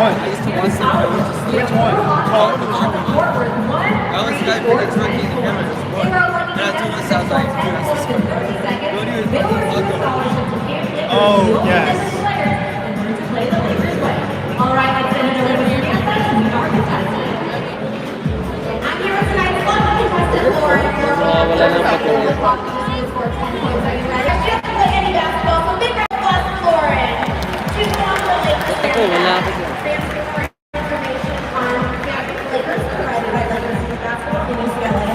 one? I used to watch them. Which one? I was the guy picking turkey in the camera. And I told myself, I was like, dude, that's just don't even fucking look. Oh, yes. All right, let's send it over to Samantha to be our contestant. I'm here with tonight's fun contestant, Lauren. Wala nang patuloy. For 10 points. Are you ready? She doesn't play any basketball, so big round of applause for Lauren. She's the one that makes the Ito, wala ako dyan. information on Lakers, provided by Lakers Youth Basketball in UCLA.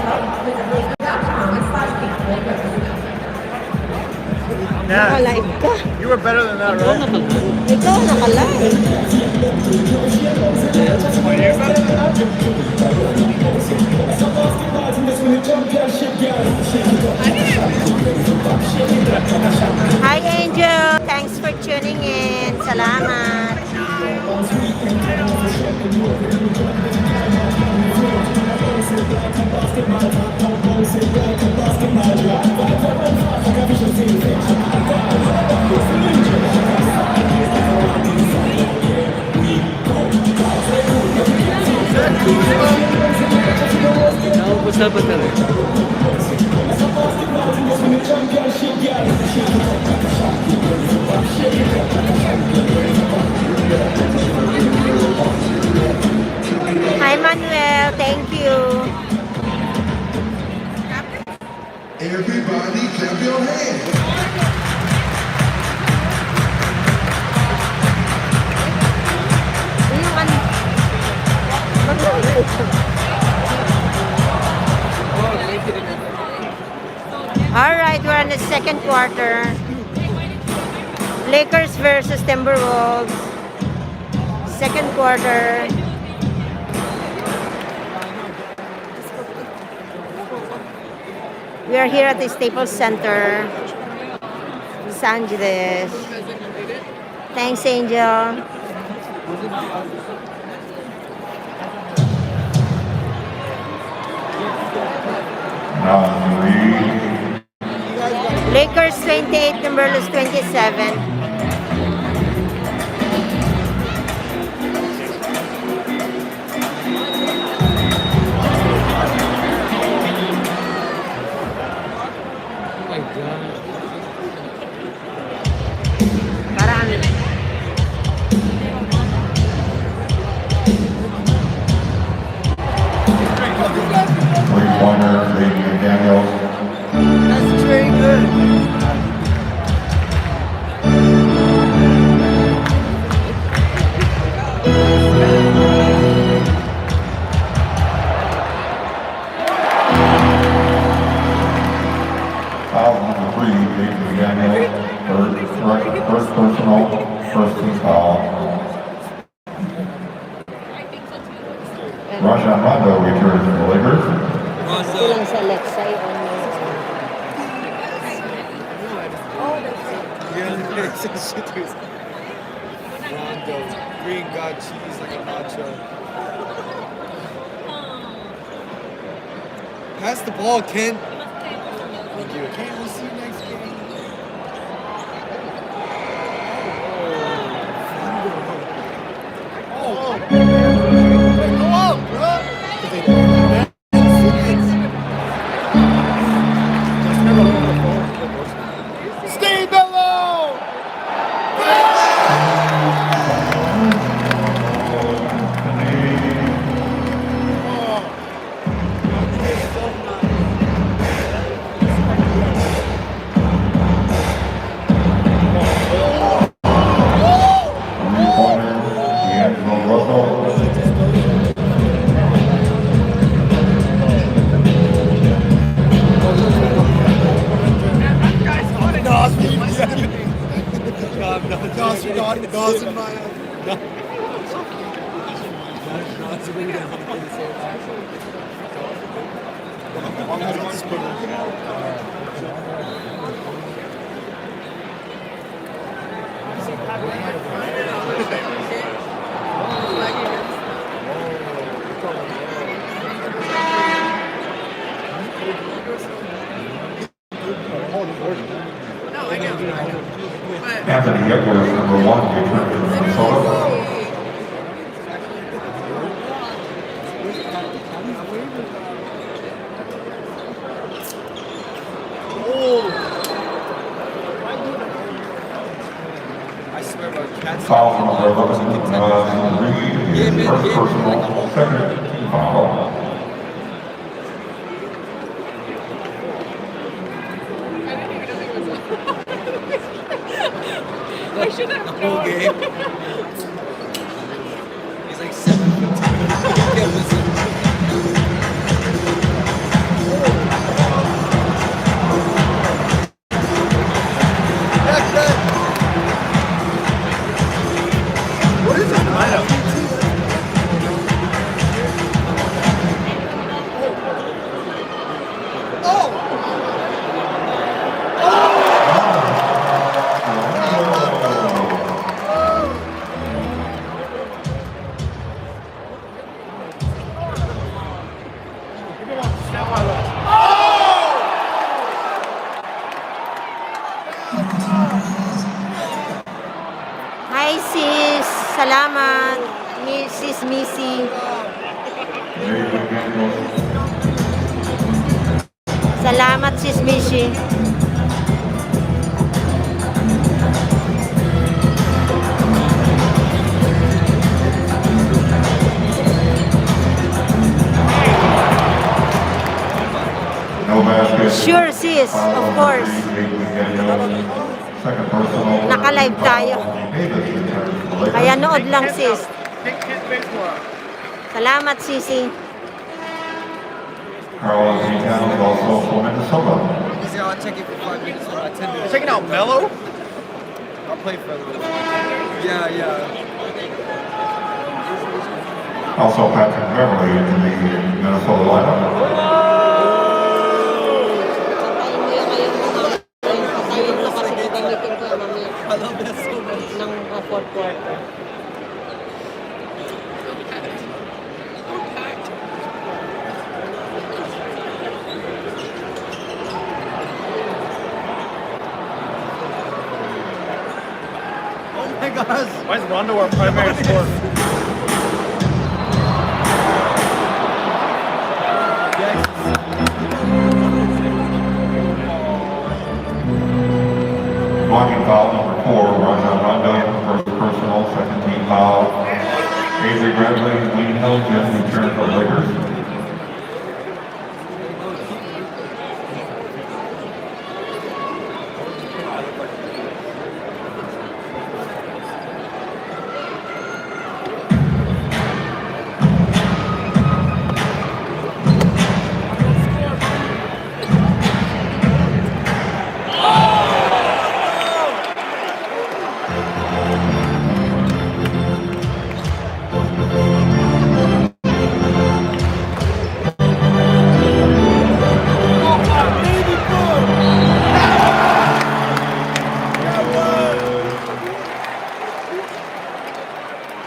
Visit lakers.com/Lakers. Yeah. Nakalive ka. You were better than that, right? Ikaw nakalive. Oh, you're better than that? Hi Angel, thanks for tuning in. Salamat. Naubos na ba talaga? Hi Manuel, thank you. Everybody clap your hands. Yung Alright, we're in the second quarter. Lakers versus Timberwolves. Second quarter. We are here at the Staples Center, Los Angeles. Thanks, Angel. Lakers 28, Timberwolves 27. Three-pointer, Xavier McDaniels. That's very good. Foul number 3, Xavier McDaniels. First personal, first team foul. Rajon Rondo returns to the Lakers. Kulang sa left side. Rondo, green got cheese like a nacho. Pass the ball, Ken. Thank you. Ken, we'll see you next game. Go up, bro. Steve Bello! Three-pointer, D'Angelo Russell. Nas in my Anthony Edwards, number 1, returned to Minnesota. Reed is first personal, second team foul. The whole game. He's like 7'2". Can't listen. What is it? I know. Hi sis, salamat. Sis Missy. Salamat sis Missy. No basket. Sure sis, of course. Second personal. Naka-live tayo. Davis returns for the Lakers. Kaya nood lang sis. Salamat sisi. Carl Anthony Towns also for Minnesota. He said, I'll check it for 5 minutes or 10 minutes. You're checking out Mello? I'll play for a little bit. Yeah. Also Patrick Beverly into the Minnesota lineup. Patayin mo yung ngayon mga patayin ko kasi gagamitin ko yung mamaya I love that so much. ng fourth quarter. Oh my gosh. Why is Rondo our primary scorer? Blocking foul number 4, Rajon Rondo, first personal, second team foul. Avery Bradley, Wayne Helgen return for the Lakers.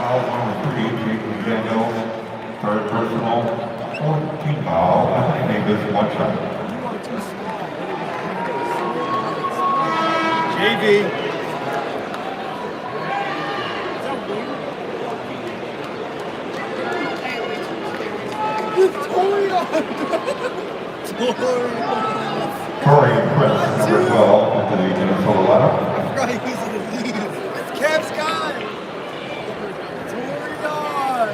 Foul number 3, Jason Daniels, third personal, fourth team foul, Anthony Davis, one shot. JV. Torrey Prince, number 12, into the Minnesota lineup. Right, he's in the lead. It's Cavs guy. Torian.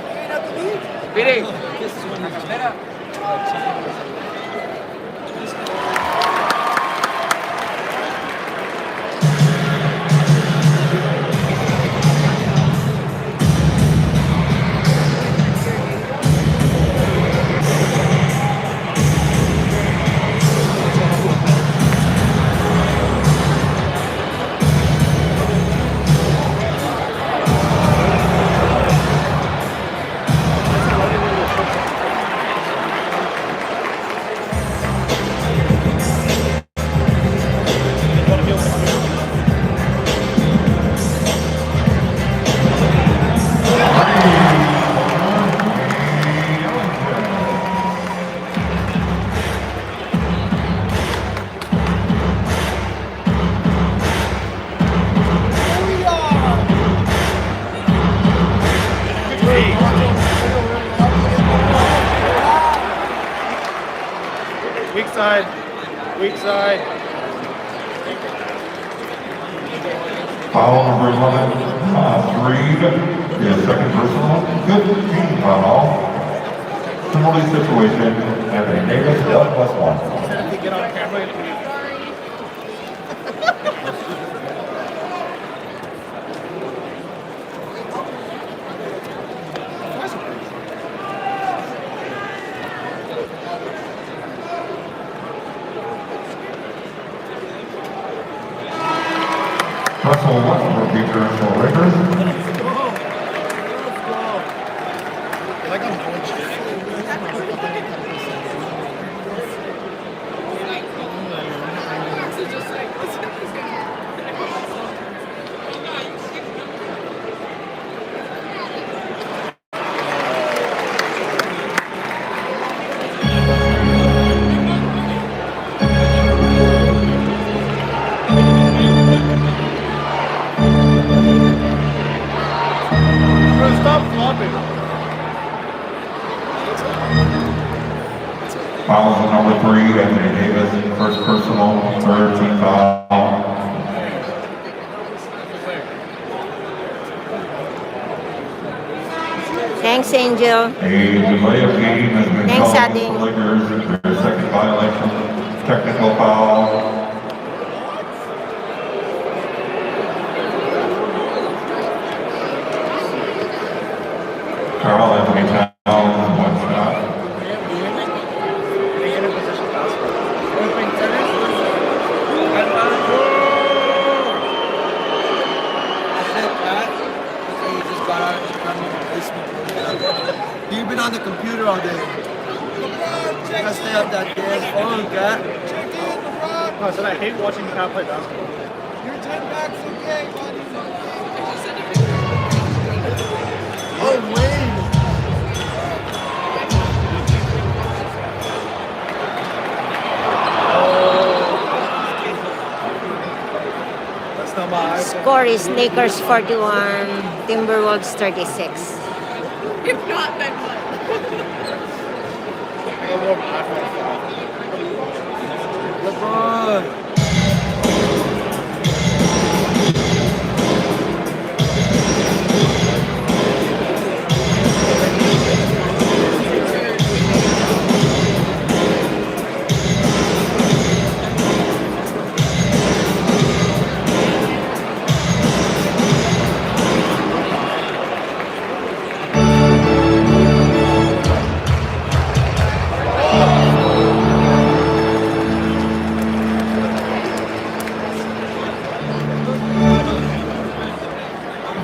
Ain't at the lead. BD. This is when he's Weak side. Weak side. Foul number 11, Reed, is second personal, 15 foul. Similarly situation, Anthony Davis, Doug plus 1. If you get on camera, Russell Westbrook returns for Lakers. like I'm doing shit. Bro, stop flopping. Fouls on number 3, Anthony Davis, first personal, third team foul. Thanks, Angel. A delay of game has been Thanks, called Adi. for the Lakers, their second violation, technical foul. Carl Anthony Towns, one shot. They in a position basketball. You've been on the computer all day. You gotta stay up that damn phone, Cat. I said I hate watching Cat play basketball. You're 10 backs okay, buddy. Oh, Wayne. That's not my iPhone. Score is Lakers 41, Timberwolves 36. If not, then what? I got more of an iPhone. LeBron.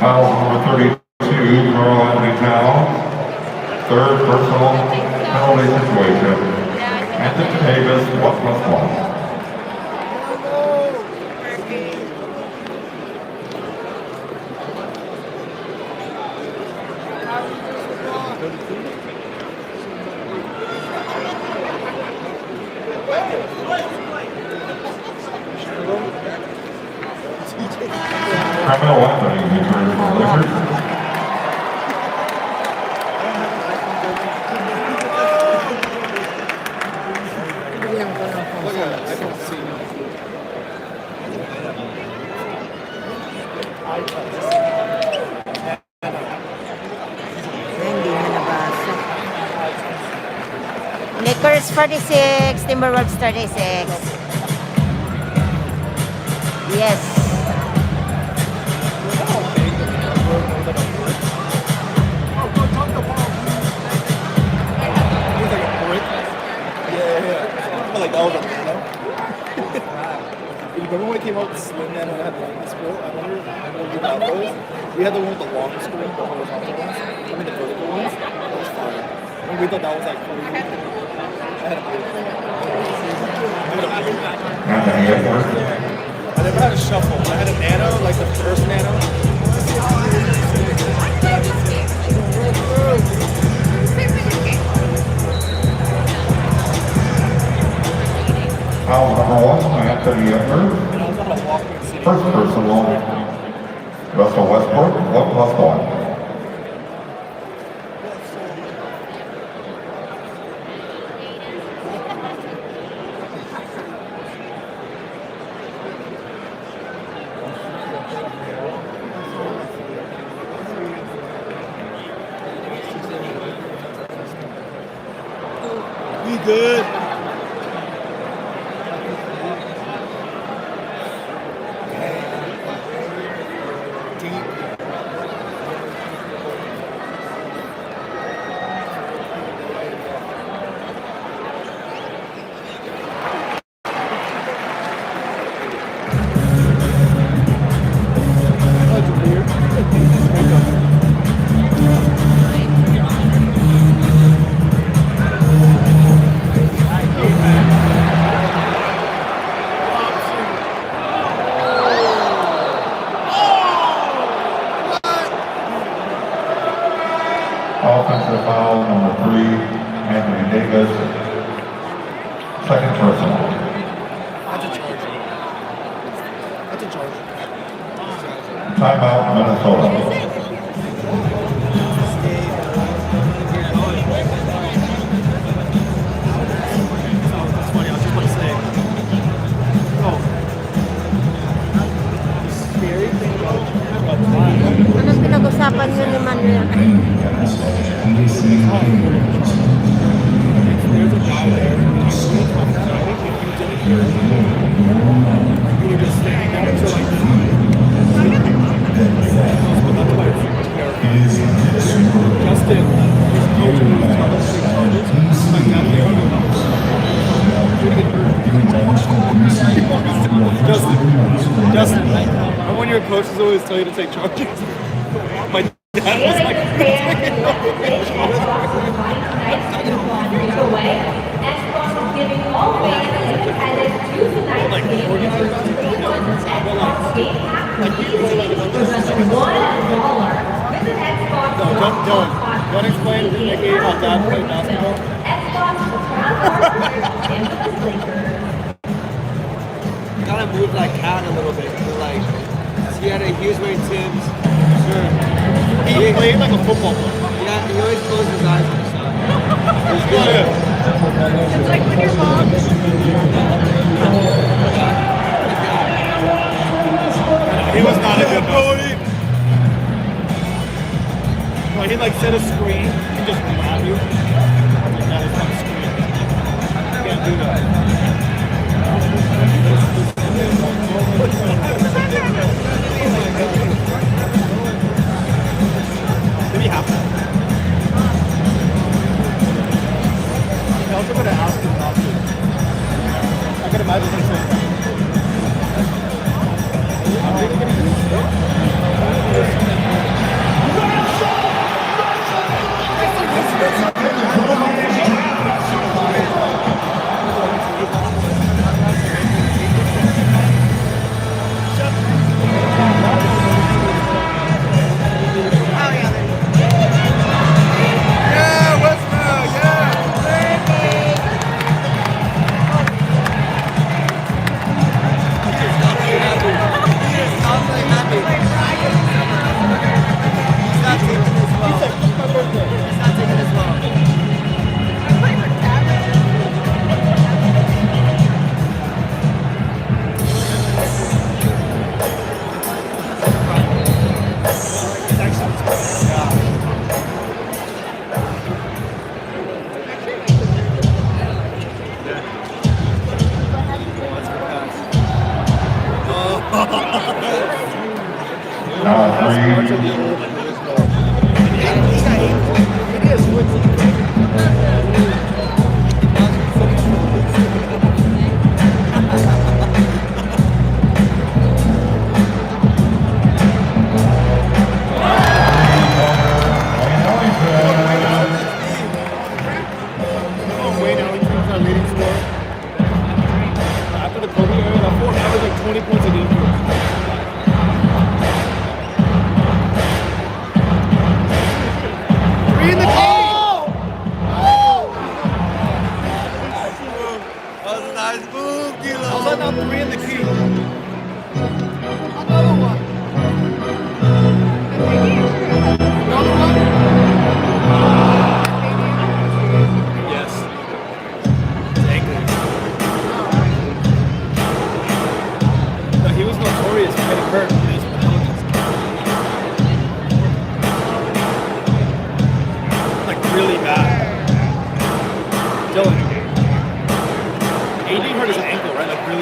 Foul number 32, Carl Anthony Towns, third personal, penalty situation. Anthony Davis, 1+1. Carmelo Anthony returns for the Lakers. Bigyan ko ng phone. Look at it. I don't see it. Hindi na nabasa. Lakers 46, Timberwolves 36. Yes. He's like a brick. Yeah. Like that was a nano. You remember when it came out with the slim nano and it had the lightning scroll? I wonder if you have those. We had the one with the long screen, the horizontal ones. I mean the vertical ones. That was fire. And we thought that was like crazy. I had a blue. Anthony Edwards. I never had a shuffle. I had a nano, like the first nano. Foul number 1, Anthony Edwards, And I was on a Walkman CD. first personal, Russell Westbrook, 1+1. good. Offensive foul number 3, Anthony Davis. Second personal. That's a charge. That's a charge. Timeout, Minnesota. That's funny. I was just about to say. Oh. The scary thing about that. Anong pinag-usapan nyo ni Manuel? There's a guy there. You were just standing there until like Justin, his coach was telling us to charges. Like that they are Justin, and when your coaches always tell you to take charges. My dad was like, Xbox is giving all fans independent to tonight's game. Xbox Game Pack easy for just $1. Visit Xbox. Don't explain to Nikki how dad played basketball. Xbox is proud partner infamous Lakers. Gotta move like Cat a little bit. Like, he was wearing Tim's. Sure. He played like a football player. Yeah, he always closed his eyes when he saw it. It was good. It's like when your mom. He was not a good boy. Like he like set a screen and just grab you. Like that is not a screen. You can't do that. Maybe half that. I also gotta ask him not to. I could imagine him saying that.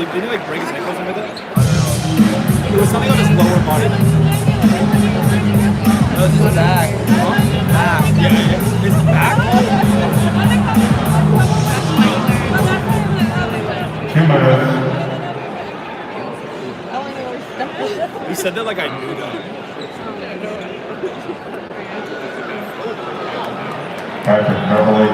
didn't he like break his ankle or something like that? It was something on his lower body. That was his back. Back. Yeah. His back? 2 minutes. He said that like I knew that. Patrick Beverly.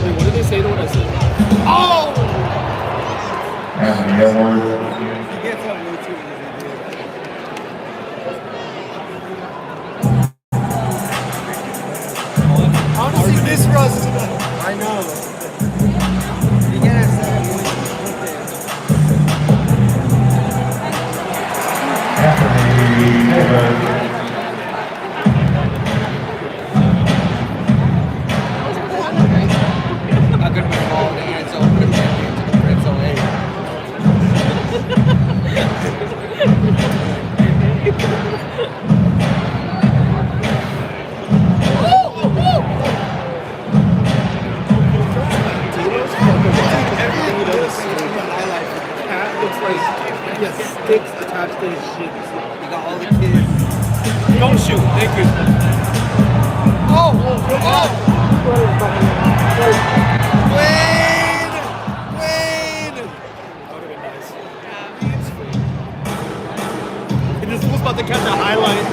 Wait, what did they say to what I said? Oh! Anthony Edwards. He gets up way too easy. Honestly, this Russ tonight. I know. You get it. Anthony Davis. I could have been called the end zone for the championship for red zone 8. Everything he does. Cat looks like he has sticks attached to his shit. You got all the kids. Don't shoot. Thank you. Oh! Oh! Wayne! Wayne! That would have been nice. And this was about to catch a highlight.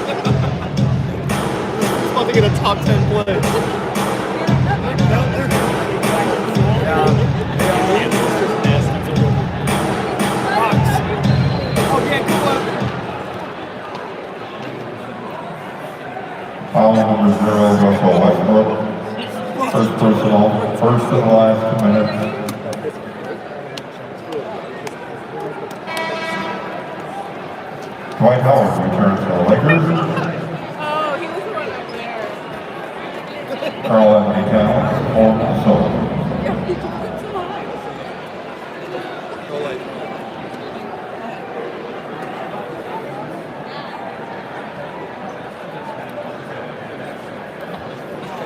He's about to get a top 10 play. Oh yeah, good one. Foul number 0, Russell Westbrook. First personal, first and last 2 minutes. Dwight Howard returns for the Lakers. Oh, he was right up there. Carl Anthony Towns, for Minnesota. Yeah, he just went so high.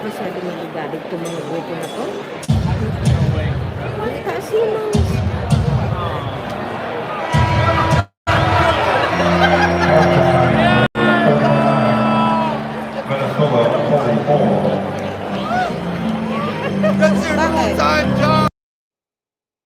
Masyado nagagalit itong mga grupo na to. Ang kasi mo. Minnesota 44. That's their Bakit? time.